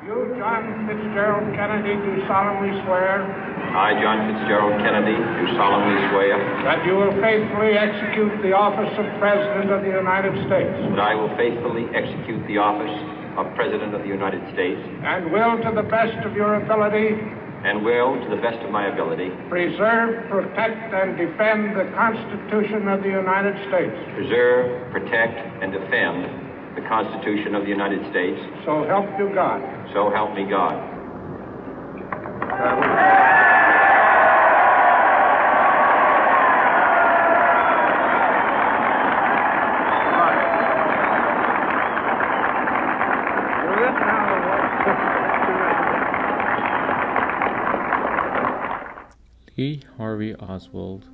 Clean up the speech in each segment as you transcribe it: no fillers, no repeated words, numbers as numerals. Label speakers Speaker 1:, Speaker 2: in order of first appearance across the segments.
Speaker 1: You, John Fitzgerald Kennedy, do solemnly swear
Speaker 2: I, John Fitzgerald Kennedy, do solemnly swear
Speaker 1: that you will faithfully execute the office of President of the United States
Speaker 2: that I will faithfully execute the office of President of the United States
Speaker 1: and will, to the best of your ability,
Speaker 2: and will, to the best of my ability,
Speaker 1: preserve, protect, and defend the Constitution of the United States.
Speaker 2: preserve, protect, and defend the Constitution of the United States.
Speaker 1: So help you God.
Speaker 2: So help me God.
Speaker 3: Lee Harvey Oswald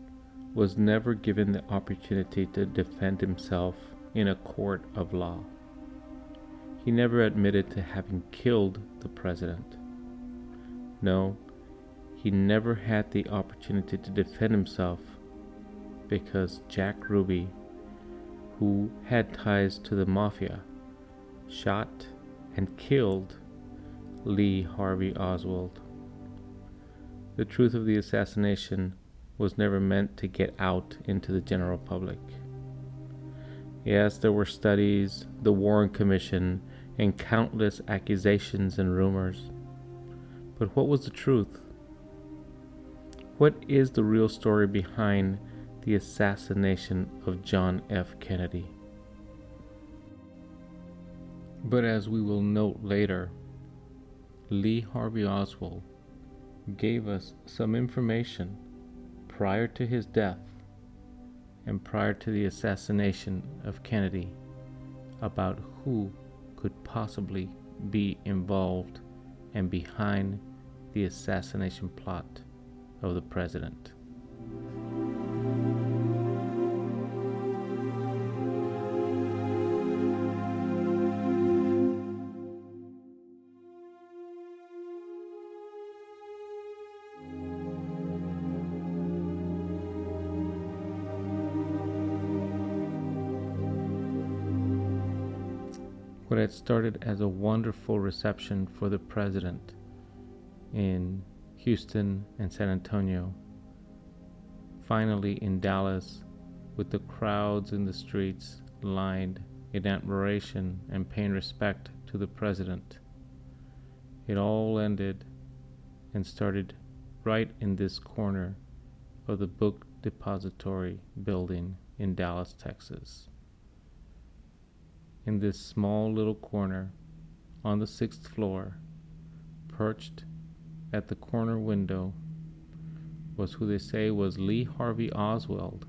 Speaker 3: was never given the opportunity to defend himself in a court of law. He never admitted to having killed the president. No, he never had the opportunity to defend himself because Jack Ruby, who had ties to the mafia, shot and killed Lee Harvey Oswald. The truth of the assassination was never meant to get out into the general public. Yes, there were studies, the Warren Commission, and countless accusations and rumors. But what was the truth? What is the real story behind the assassination of John F. Kennedy? But as we will note later, Lee Harvey Oswald gave us some information prior to his death and prior to the assassination of Kennedy about who could possibly be involved and behind the assassination plot of the president. What had started as a wonderful reception for the president in Houston and San Antonio, finally in Dallas, with the crowds in the streets lined in admiration and paying respect to the president. It all ended and started right in this corner of the Book Depository building in Dallas, Texas. In this small little corner on the 6th floor, perched at the corner window, was who they say was Lee Harvey Oswald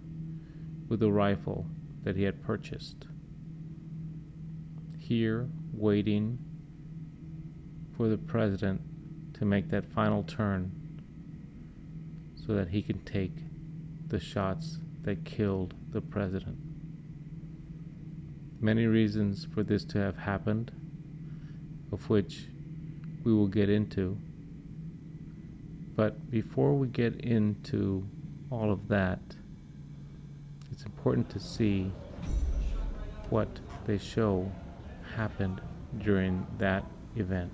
Speaker 3: with a rifle that he had purchased. Here, waiting for the president to make that final turn so that he can take the shots that killed the president. Many reasons for this to have happened, of which we will get into. But before we get into all of that, it's important to see what they show happened during that event.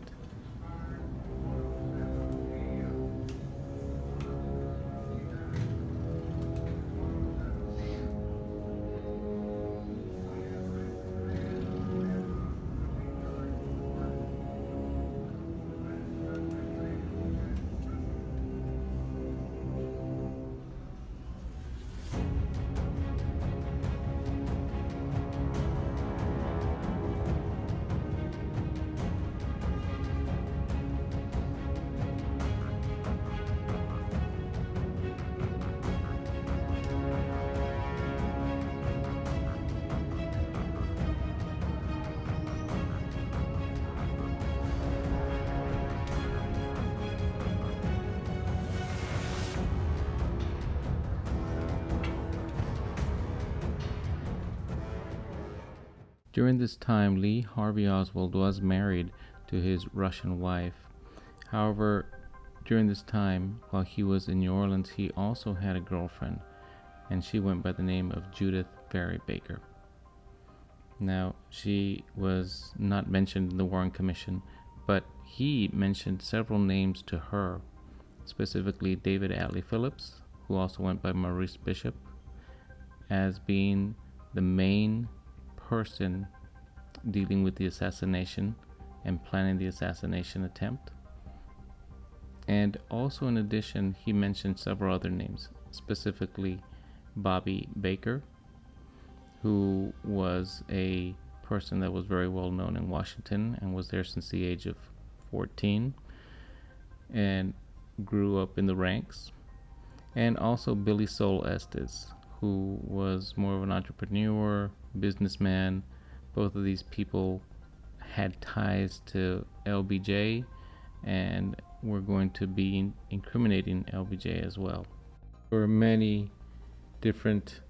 Speaker 3: During this time, Lee Harvey Oswald was married to his Russian wife. However, during this time, while he was in New Orleans, he also had a girlfriend, and she went by the name of Judith Barry Baker. Now, she was not mentioned in the Warren Commission, but he mentioned several names to her, specifically David Atlee Phillips, who also went by Maurice Bishop, as being the main person dealing with the assassination and planning the assassination attempt. And also, in addition, he mentioned several other names, specifically Bobby Baker, who was a person that was very well known in Washington and was there since the age of 14 and grew up in the ranks. And also Billy Sol Estes, who was more of an entrepreneur, businessman. Both of these people had ties to LBJ and were going to be incriminating LBJ as well. There were many different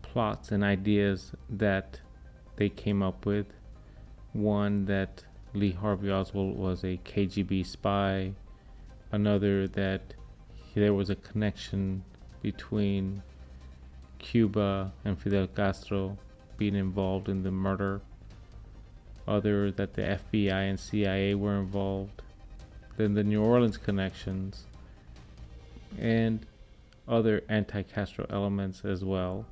Speaker 3: plots and ideas that they came up with. One, that Lee Harvey Oswald was a KGB spy. Another, that there was a connection between Cuba and Fidel Castro being involved in the murder. Other, that the FBI and CIA were involved. Then the New Orleans connections and other anti-Castro elements as well.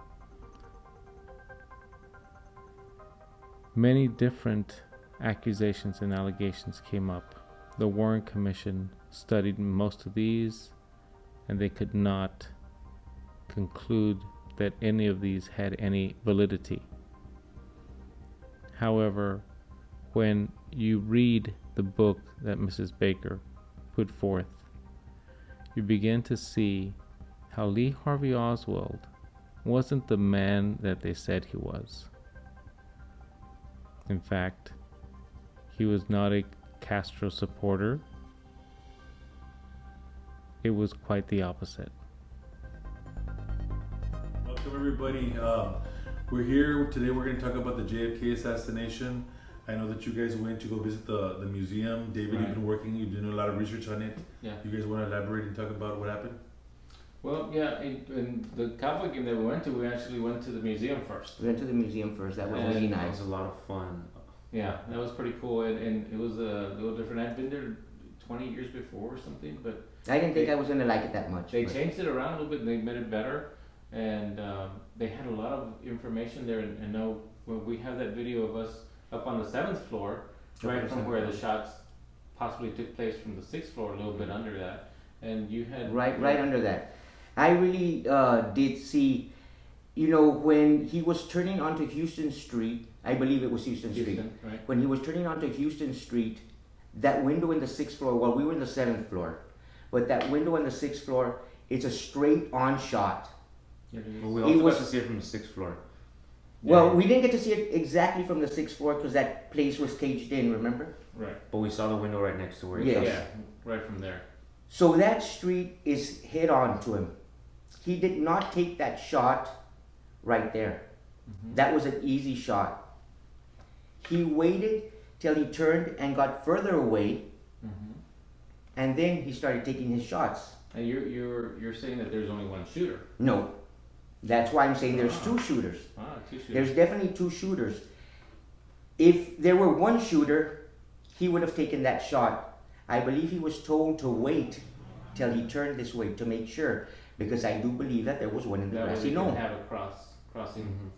Speaker 3: Many different accusations and allegations came up. The Warren Commission studied most of these, and they could not conclude that any of these had any validity. However, when you read the book that Mrs. Baker put forth, you begin to see how Lee Harvey Oswald wasn't the man that they said he was. In fact, he was not a Castro supporter. It was quite the opposite.
Speaker 4: Welcome everybody. We're here today. We're going to talk about the JFK assassination. I know that you guys went to go visit the museum. David,
Speaker 3: Right.
Speaker 4: You've been working. You've done a lot of research on it.
Speaker 3: Yeah.
Speaker 4: You guys want to elaborate and talk about what happened?
Speaker 3: Well, yeah, in the cowboy game that we went to, we actually went to the museum first.
Speaker 5: We went to the museum first. That was
Speaker 3: And
Speaker 5: really
Speaker 6: That
Speaker 5: nice.
Speaker 6: was a lot of fun.
Speaker 3: Yeah, that was pretty cool, and it was a little different. I'd been there 20 years before or something, but
Speaker 5: I didn't think I was gonna like it that much.
Speaker 3: they
Speaker 5: but-
Speaker 3: changed it around a little bit and they made it better, and they had a lot of information there. And now when we have that video of us up on the 7th floor,
Speaker 5: on
Speaker 3: right
Speaker 5: the
Speaker 3: from
Speaker 5: 7th
Speaker 3: where
Speaker 5: floor.
Speaker 3: the shots possibly took place from the 6th floor, a little bit under that, and you had
Speaker 5: Right under that. I really did see, when he was turning onto Houston Street, I believe it was Houston Street.
Speaker 3: Houston, right?
Speaker 5: When he was turning onto Houston Street, that window in the 6th floor, well, we were in the 7th floor, but that window on the 6th floor, it's a straight on shot.
Speaker 3: Yeah, it is.
Speaker 6: But we
Speaker 5: It
Speaker 6: also
Speaker 5: was-
Speaker 6: got to see it from the 6th floor.
Speaker 5: Well, we didn't get to see it exactly from the 6th floor because that place was caged in, remember?
Speaker 3: Right.
Speaker 6: But we saw the window right next to where he
Speaker 5: Yes.
Speaker 6: shot.
Speaker 3: Yeah, right from there.
Speaker 5: So that street is head on to him. He did not take that shot right there.
Speaker 3: Mhm.
Speaker 5: That was an easy shot. He waited till he turned and got further away,
Speaker 3: Mhm.
Speaker 5: and then he started taking his shots.
Speaker 3: And you're saying that there's only one shooter.
Speaker 5: No, that's why I'm saying there's two shooters.
Speaker 3: Ah, two shooters.
Speaker 5: There's definitely two shooters. If there were one shooter, he would have taken that shot. I believe he was told to wait till he turned this way to make sure, because I do believe that there was one in the
Speaker 3: that way
Speaker 5: grassy
Speaker 3: we can
Speaker 5: knoll.
Speaker 3: have a crossing.
Speaker 6: Mhm.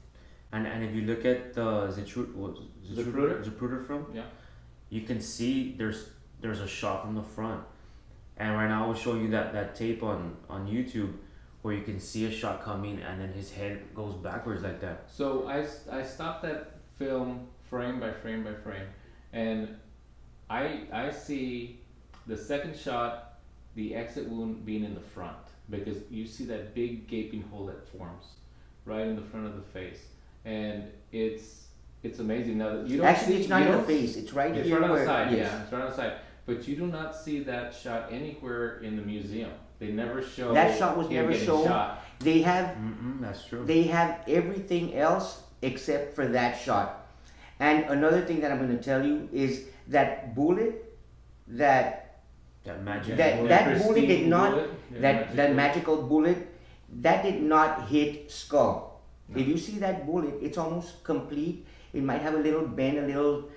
Speaker 6: And if you look at the Zapruder film,
Speaker 3: Yeah.
Speaker 6: you can see there's a shot from the front. And right now I will show you that tape on YouTube where you can see a shot coming and then his head goes backwards like that.
Speaker 3: So I stopped that film frame by frame by frame, and I see the second shot, the exit wound being in the front, because you see that big gaping hole that forms right in the front of the face, and it's amazing. Now that you don't
Speaker 5: Actually,
Speaker 3: see,
Speaker 5: it's not
Speaker 3: you
Speaker 5: in the
Speaker 3: don't
Speaker 5: face. It's right
Speaker 3: It's
Speaker 5: here.
Speaker 3: right on the
Speaker 5: where-
Speaker 3: side,
Speaker 5: yes.
Speaker 3: yeah, it's right on the side. But you do not see that shot anywhere in the museum. They never show
Speaker 5: That shot was
Speaker 3: him
Speaker 5: never
Speaker 3: getting
Speaker 5: shown.
Speaker 3: shot.
Speaker 5: They have
Speaker 6: That's true.
Speaker 5: They have everything else except for that shot. And another thing that I'm going to tell you is that bullet, that
Speaker 6: That
Speaker 5: that bullet did
Speaker 3: pristine
Speaker 5: not
Speaker 3: bullet, yeah,
Speaker 5: that magical bullet, that did not hit skull.
Speaker 3: No.
Speaker 5: If you see that bullet, it's almost complete. It might have a little bend, a little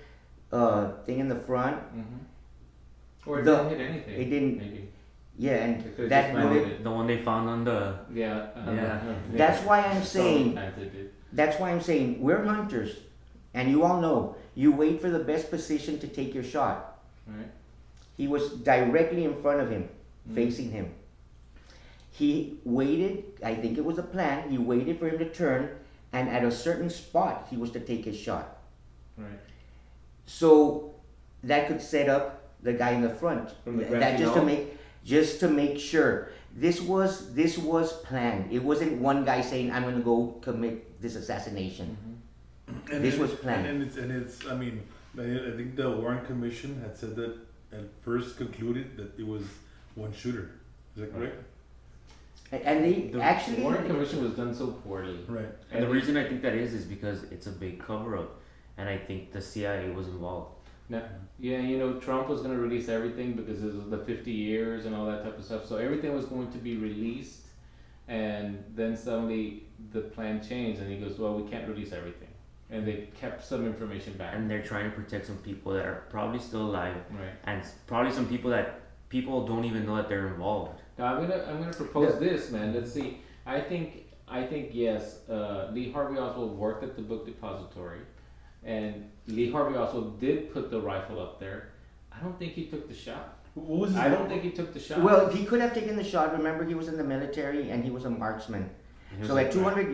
Speaker 5: thing in the front.
Speaker 3: Or it
Speaker 5: The-
Speaker 3: didn't hit anything.
Speaker 5: it didn't-
Speaker 3: Maybe.
Speaker 5: Yeah,
Speaker 3: It
Speaker 5: and
Speaker 3: could've
Speaker 5: that
Speaker 3: just
Speaker 5: bullet.
Speaker 6: The one they found on the.
Speaker 3: Yeah.
Speaker 5: That's why I'm saying.
Speaker 3: Planted it.
Speaker 5: That's why I'm saying we're hunters, and you all know you wait for the best position to take your shot.
Speaker 3: Right.
Speaker 5: He was directly in front of him, facing him. He waited. I think it was a plan. He waited for him to turn, and at a certain spot, he was to take his shot.
Speaker 3: Right.
Speaker 5: So that could set up the guy in the front.
Speaker 3: From the
Speaker 5: That
Speaker 3: grassy
Speaker 5: just to make sure. This was planned. It wasn't one guy saying, "I'm going to go commit this assassination."
Speaker 4: And
Speaker 5: This
Speaker 4: it-
Speaker 5: was planned.
Speaker 4: And it's. I mean, I think the Warren Commission had said that at first concluded that it was one shooter. Is that correct?
Speaker 5: And they
Speaker 3: The
Speaker 5: actually.
Speaker 3: Warren Commission was done so poorly.
Speaker 4: Right.
Speaker 6: And the reason I think that is because it's a big cover up, and I think the CIA was involved.
Speaker 3: Now, yeah, you know, Trump was going to release everything because it was the 50 years and all that type of stuff. So everything was going to be released, and then suddenly the plan changed, and he goes, "Well, we can't release everything," and they kept some information back.
Speaker 6: And they're trying to protect some people that are probably still alive,
Speaker 3: Right.
Speaker 6: and probably some people that people don't even know that they're involved.
Speaker 3: Now I'm gonna propose this, man. Let's see. I think yes. Lee Harvey Oswald worked at the book depository, and Lee Harvey Oswald did put the rifle up there. I don't think he took the shot.
Speaker 4: What was his
Speaker 3: I don't
Speaker 4: name?
Speaker 3: think he took the shot.
Speaker 5: Well, he could have taken the shot. Remember, he was in the military and he was a marksman.
Speaker 6: He was
Speaker 5: So
Speaker 6: like,
Speaker 5: at 200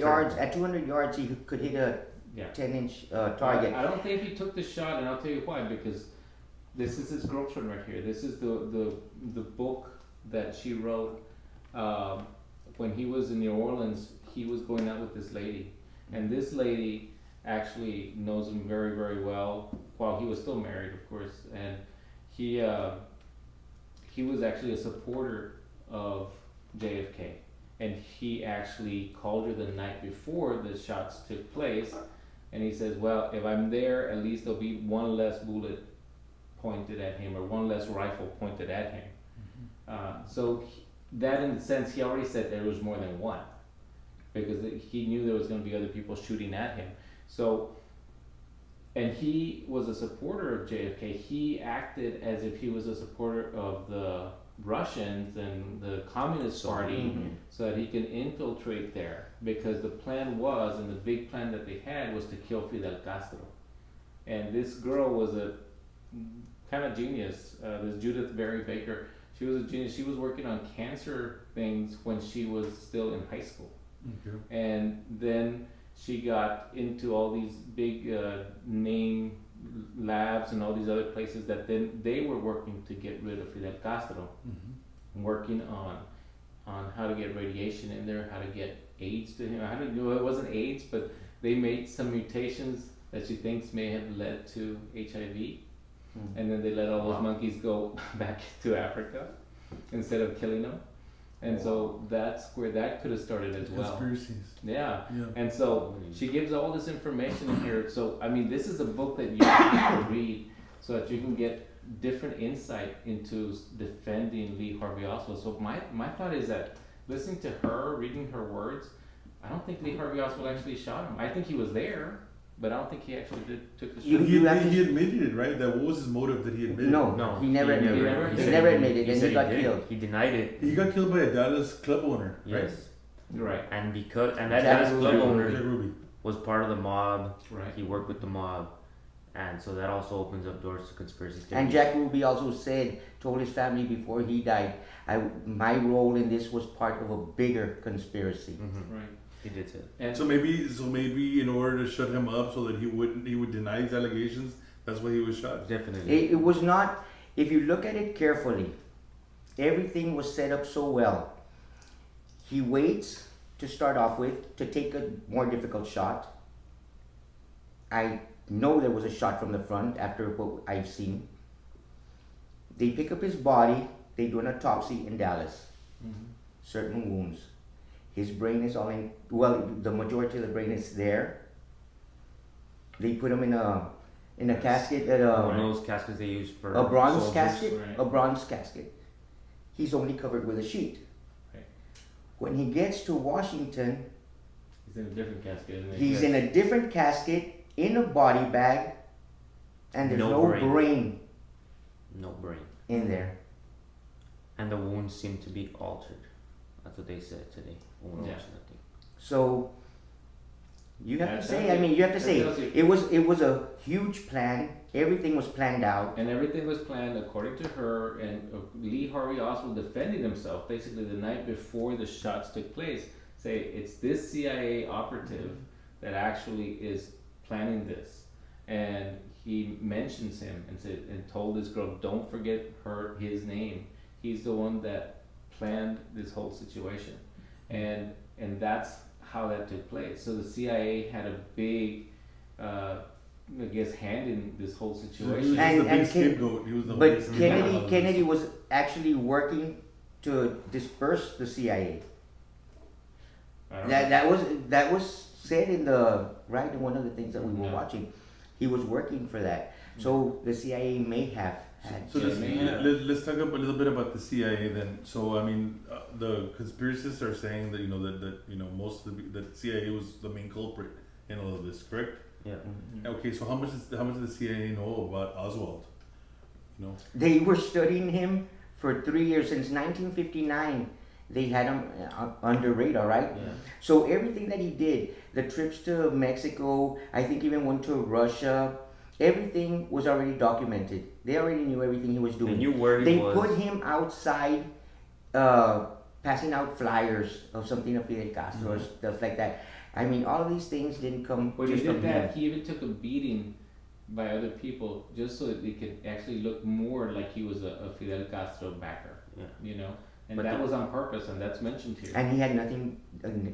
Speaker 5: yards, he could hit a
Speaker 3: yeah.
Speaker 5: 10-inch target.
Speaker 3: I don't think he took the shot, and I'll tell you why. Because this is his girlfriend right here. This is the book that she wrote when he was in New Orleans. He was going out with this lady, and this lady actually knows him very, very well. While he was still married, of course, and he was actually a supporter of JFK, and he actually called her the night before the shots took place, and he says, "Well, if I'm there, at least there'll be one less bullet pointed at him, or one less rifle pointed at him." That, in the sense, he already said there was more than one, because he knew there was going to be other people shooting at him. So, and he was a supporter of JFK. He acted as if he was a supporter of the Russians and the Communist Party, so that he can infiltrate there. Because the plan was, and the big plan that they had, was to kill Fidel Castro. And this girl was a kind of genius. This Judith Berry Baker. She was a genius. She was working on cancer things when she was still in high school.
Speaker 4: Okay.
Speaker 3: And then she got into all these big name labs and all these other places that then they were working to get rid of Fidel Castro, working on how to get radiation in there, how to get AIDS to him. I don't know, it wasn't AIDS, but they made some mutations that she thinks may have led to HIV. And then they let all those monkeys go back to Africa instead of killing them. And so that's where that could have started as well.
Speaker 4: Conspiracies.
Speaker 3: Yeah.
Speaker 4: Yeah.
Speaker 3: And so she gives all this information in here. So, I mean, this is a book that you have to read so that you can get different insight into defending Lee Harvey Oswald. So my thought is that listening to her, reading her words, I don't think Lee Harvey Oswald actually shot him. I think he was there, but I don't think he actually took the shot.
Speaker 4: He admitted it, right? That what was his motive that he admitted?
Speaker 6: No,
Speaker 5: he never admitted
Speaker 3: never-
Speaker 5: it.
Speaker 3: he
Speaker 5: He
Speaker 3: said
Speaker 5: never
Speaker 3: he-
Speaker 5: admitted it, and
Speaker 6: said
Speaker 5: he got
Speaker 6: did.
Speaker 5: killed.
Speaker 6: He denied it.
Speaker 4: He got killed by a Dallas club owner, right?
Speaker 6: Yes.
Speaker 3: Right.
Speaker 6: And that
Speaker 5: Jack
Speaker 6: Dallas
Speaker 5: Ruby.
Speaker 6: club
Speaker 4: Jack
Speaker 6: owner
Speaker 4: Ruby.
Speaker 6: was part of the mob.
Speaker 3: Right.
Speaker 6: He worked with the mob, and so that also opens up doors to conspiracy theories.
Speaker 5: And Jack Ruby also told his family before he died, my role in this was part of a bigger conspiracy.
Speaker 3: Right.
Speaker 6: He did say that.
Speaker 3: And
Speaker 4: So maybe in order to shut him up so that he would deny his allegations, that's why he was shot.
Speaker 6: Definitely.
Speaker 5: It was not, if you look at it carefully, everything was set up so well. He waits to start off with to take a more difficult shot. I know there was a shot from the front after what I've seen. They pick up his body, they do an autopsy in Dallas. Certain wounds. His brain is all in, well, the majority of the brain is there. They put him in a casket at
Speaker 6: One of those caskets they use for
Speaker 5: a bronze
Speaker 6: soldiers.
Speaker 5: casket.
Speaker 3: right.
Speaker 5: A bronze casket. He's only covered with a sheet.
Speaker 3: Right.
Speaker 5: When he gets to Washington,
Speaker 3: he's in a different casket, isn't he?
Speaker 5: he's in a different casket, in a body bag, and there's
Speaker 6: No
Speaker 5: no
Speaker 6: brain.
Speaker 5: brain
Speaker 6: No brain.
Speaker 5: in there.
Speaker 6: And the wounds seem to be altered. That's what they said today. When we
Speaker 7: Yeah.
Speaker 6: watched that thing.
Speaker 5: So you have
Speaker 7: That
Speaker 5: to say.
Speaker 7: tells
Speaker 5: I mean, you have to
Speaker 7: that
Speaker 5: say
Speaker 7: tells you-
Speaker 5: it was a huge plan. Everything was planned out.
Speaker 7: And everything was planned according to her, and Lee Harvey Oswald defended himself basically the night before the shots took place. Say it's this CIA operative that actually is planning this, and he mentions him and said and told this girl, don't forget his name. He's the one that planned this whole situation, and that's how that took place. So the CIA had a big, I guess, hand in this whole
Speaker 4: He was
Speaker 7: situation.
Speaker 4: just
Speaker 5: And-
Speaker 4: the big
Speaker 5: and Ken-
Speaker 4: scapegoat. He was the
Speaker 5: But
Speaker 4: big scapegoat of
Speaker 5: Kennedy
Speaker 4: this.
Speaker 5: was actually working to disperse the CIA.
Speaker 7: I don't know.
Speaker 5: That was said in the right in one of the things that we were
Speaker 7: Yeah.
Speaker 5: watching. He was working for that. So the CIA may have had.
Speaker 4: So let's,
Speaker 7: Yeah.
Speaker 4: let's talk a little bit about the CIA then. So I mean, the conspiracists are saying that that most of the CIA was the main culprit in all of this, correct?
Speaker 6: Yeah.
Speaker 4: Okay, so how much does the CIA know about Oswald? You know,
Speaker 5: They were studying him for 3 years since 1959. They had him under radar, right?
Speaker 6: Yeah.
Speaker 5: So everything that he did, the trips to Mexico, I think even went to Russia, everything was already documented. They already knew everything he was
Speaker 6: They
Speaker 5: doing.
Speaker 6: knew where he
Speaker 5: They
Speaker 6: was.
Speaker 5: put him outside, passing out flyers of something of Fidel Castro or stuff like that. I mean, all of these things didn't come
Speaker 7: When he
Speaker 5: just from
Speaker 7: did
Speaker 5: him.
Speaker 7: that, he even took a beating by other people just so that they could actually look more like he was a Fidel Castro backer.
Speaker 6: Yeah.
Speaker 7: You know, and
Speaker 6: But
Speaker 7: that
Speaker 6: the-
Speaker 7: was on purpose, and that's mentioned here.
Speaker 5: And he had nothing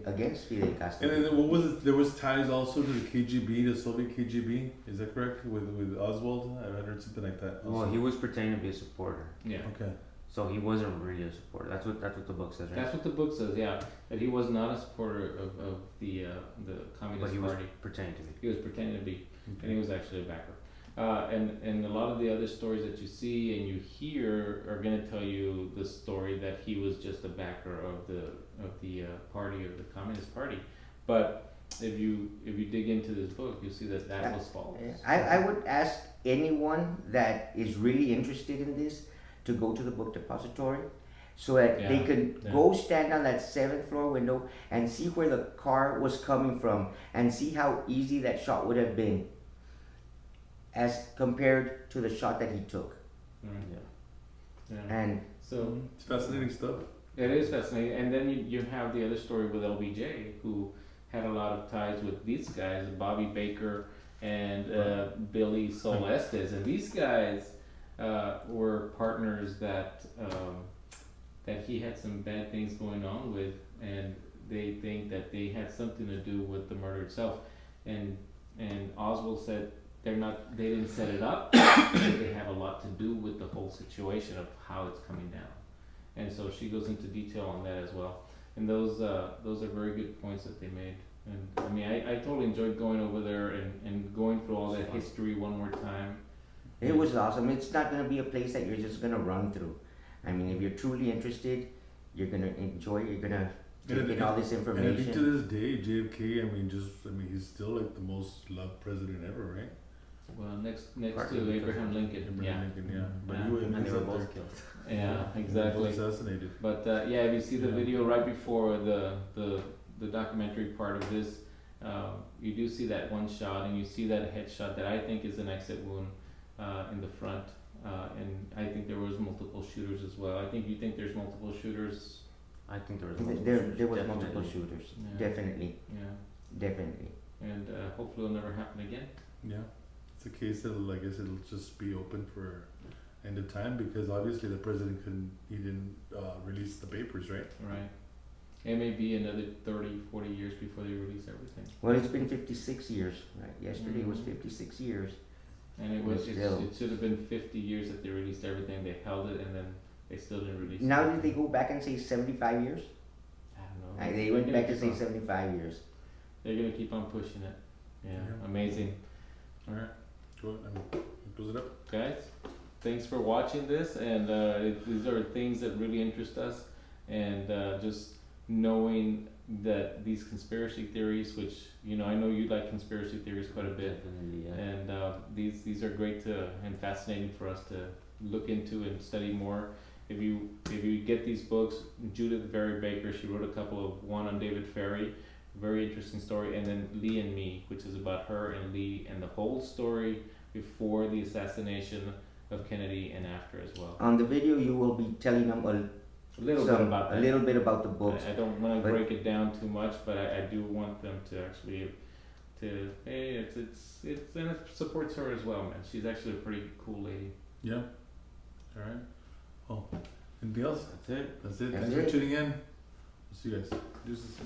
Speaker 5: against Fidel Castro.
Speaker 4: and then what was it? There was ties also to the KGB, the Soviet KGB. Is that correct? With Oswald, I heard something like that.
Speaker 6: Well,
Speaker 4: also.
Speaker 6: he was pretending to be a supporter,
Speaker 7: Yeah,
Speaker 4: Okay.
Speaker 6: so he wasn't really a supporter. That's what the book says, right?
Speaker 7: that's what the book says. Yeah, that he was not a supporter of the
Speaker 6: But
Speaker 7: Communist
Speaker 6: he was
Speaker 7: Party.
Speaker 6: pretending to be.
Speaker 7: He was pretending to be, and he was actually a backer. And a lot of the other stories that you see and you hear are going to tell you the story that he was just a backer of the party, of the Communist Party. But if you dig into this book, you'll see that that was false.
Speaker 5: I would ask anyone that is really interested in this to go to the book depository so that they
Speaker 7: Yeah,
Speaker 5: could
Speaker 7: yeah.
Speaker 5: go stand on that 7th floor window and see where the car was coming from and see how easy that shot would have been as compared to the shot that he took.
Speaker 7: Right.
Speaker 6: Yeah.
Speaker 7: Yeah.
Speaker 5: And
Speaker 7: So
Speaker 4: It's fascinating stuff.
Speaker 7: it is fascinating. And then you have the other story with LBJ, who had a lot of ties with these guys, Bobby Baker and Billy Sol Estes. And these guys were partners that he had some bad things going on with, and they think that they had something to do with the murder itself. And Oswald said they didn't set it up, but they have a lot to do with the whole situation of how it's coming down. And so she goes into detail on that as well. And those are very good points that they made. And I mean, I totally enjoyed going over there and going through all that history one more time.
Speaker 5: it was awesome. It's not going to be a place that you're just going to run through. I mean, if you're truly interested, you're going to enjoy it. You're going to take in all this
Speaker 4: And I think
Speaker 5: information.
Speaker 4: to this day, JFK, he's still like the most loved president ever, right?
Speaker 7: Well, next
Speaker 6: Partly
Speaker 7: to
Speaker 6: because
Speaker 7: Abraham Lincoln.
Speaker 4: Abraham
Speaker 7: Yeah.
Speaker 4: Lincoln, yeah. But
Speaker 7: Yeah.
Speaker 4: he was
Speaker 6: And they were
Speaker 4: up there.
Speaker 6: both killed.
Speaker 7: Yeah,
Speaker 4: He
Speaker 7: exactly.
Speaker 4: was assassinated.
Speaker 7: But yeah, if you see the
Speaker 4: Yeah.
Speaker 7: video right before the documentary part of this, you do see that one shot, and you see that headshot that I think is an exit wound in the front, and I think there was multiple shooters as well. You think there's multiple shooters?
Speaker 6: I think there was multiple
Speaker 5: There
Speaker 6: shooters,
Speaker 5: was
Speaker 6: definitely.
Speaker 5: multiple shooters.
Speaker 7: Yeah.
Speaker 5: Definitely.
Speaker 7: Yeah,
Speaker 5: Definitely.
Speaker 7: and hopefully it'll never happen again.
Speaker 4: Yeah. It's a case that I guess it'll just be open for end of time because obviously the president didn't release the papers, right?
Speaker 7: Right. It may be another 30, 40 years before they release everything.
Speaker 5: Well, it's been 56 years. Right? Yesterday was
Speaker 7: Mhm.
Speaker 5: 56 years.
Speaker 7: And it
Speaker 5: Still.
Speaker 7: should have been 50 years that they released everything. They held it, and then they still didn't release it.
Speaker 5: Now did they go back and say 75 years?
Speaker 7: I don't know.
Speaker 5: They
Speaker 7: They're
Speaker 5: went
Speaker 7: gonna
Speaker 5: back to
Speaker 7: keep
Speaker 5: say
Speaker 7: on-
Speaker 5: 75 years.
Speaker 7: They're gonna keep on pushing it. Yeah,
Speaker 4: Yeah.
Speaker 7: amazing.
Speaker 4: All right. Go ahead. Close it up.
Speaker 7: Guys, thanks for watching this, and these are things that really interest us, and just knowing that these conspiracy theories, which I know you like conspiracy theories quite a bit,
Speaker 6: Definitely, yeah.
Speaker 7: and these are great and fascinating for us to look into and study more. If you get these books, Judith Vary Baker, she wrote a couple of one on David Ferry, very interesting story, and then Lee and Me, which is about her and Lee and the whole story before the assassination of Kennedy and after as well.
Speaker 5: On the video, you will be telling them
Speaker 7: A little bit about that.
Speaker 5: a little bit about the books.
Speaker 7: I don't want to break it down too much, but I do want them to actually hey, it's and it supports her as well, man. She's actually a pretty cool lady.
Speaker 4: Yeah. All right. Oh, anything else?
Speaker 6: That's it.
Speaker 4: That's it.
Speaker 5: That's
Speaker 4: Thanks for
Speaker 5: it.
Speaker 4: tuning in. We'll see you guys. Deuces.